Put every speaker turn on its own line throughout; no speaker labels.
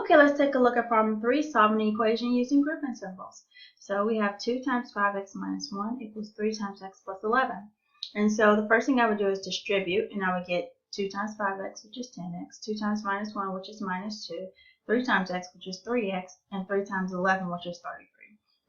Okay, let's take a look at problem 3, solving the equation using grouping symbols. So we have 2 times 5x minus 1 equals 3 times x plus 11. And so the first thing I would do is distribute, and I would get 2 times 5x, which is 10x, 2 times minus 1, which is minus 2, 3 times x, which is 3x, and 3 times 11, which is 33.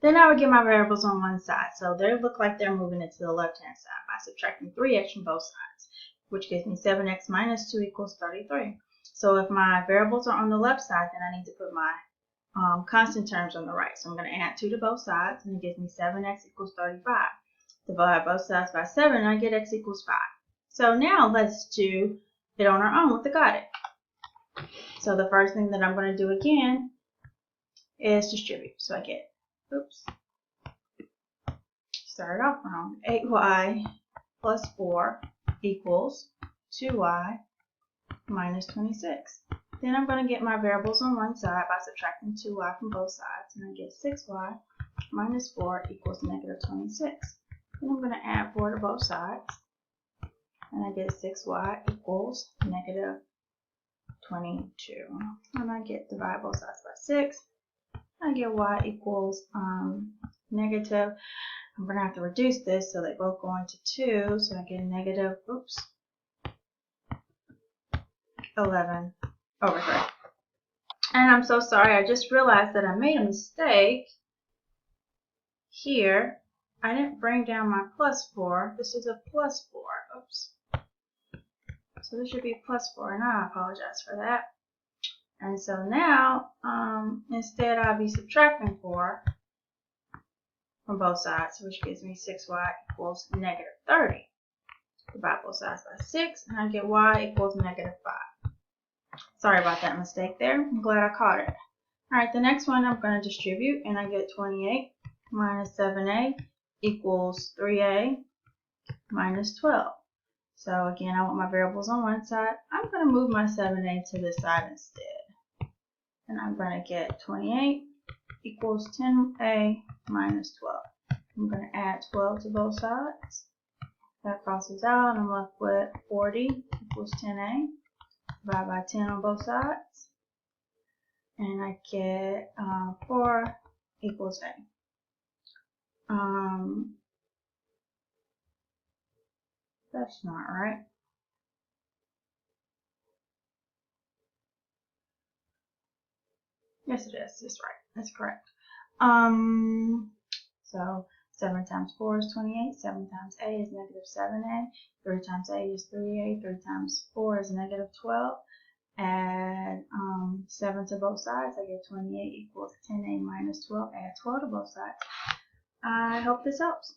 Then I would get my variables on one side. So they look like they're moving it to the left-hand side by subtracting 3x from both sides, which gives me 7x minus 2 equals 33. So if my variables are on the left side, then I need to put my constant terms on the right. So I'm going to add 2 to both sides, and it gives me 7x equals 35. Divide both sides by 7, and I get x equals 5. So now let's do it on our own with the got it. So the first thing that I'm going to do again is distribute. So I get, started off wrong, 8y plus 4 equals 2y minus 26. Then I'm going to get my variables on one side by subtracting 2y from both sides, and I get 6y minus 4 equals negative 26. Then I'm going to add 4 to both sides, and I get 6y equals negative 22. And I get divide both sides by 6. I get y equals negative. I'm going to have to reduce this so they both go into 2, so I get a negative, 11 over 3. And I'm so sorry, I just realized that I made a mistake here. I didn't bring down my plus 4. This is a plus 4. So this should be plus 4, and I apologize for that. And so now, instead I'll be subtracting 4 from both sides, which gives me 6y equals negative 30. Divide both sides by 6, and I get y equals negative 5. Sorry about that mistake there. I'm glad I caught it. Alright, the next one I'm going to distribute, and I get 28 minus 7a equals 3a minus 12. So again, I want my variables on one side. I'm going to move my 7a to this side instead. And I'm going to get 28 equals 10a minus 12. I'm going to add 12 to both sides. That crosses out, and I'm left with 40 equals 10a. Divide by 10 on both sides. And I get 4 equals a. That's not right. Yes, it is. It's right. That's correct. So 7 times 4 is 28. 7 times a is negative 7a. 3 times a is 3a. 3 times 4 is negative 12. Add 7 to both sides. I get 28 equals 10a minus 12. Add 12 to both sides. I hope this helps.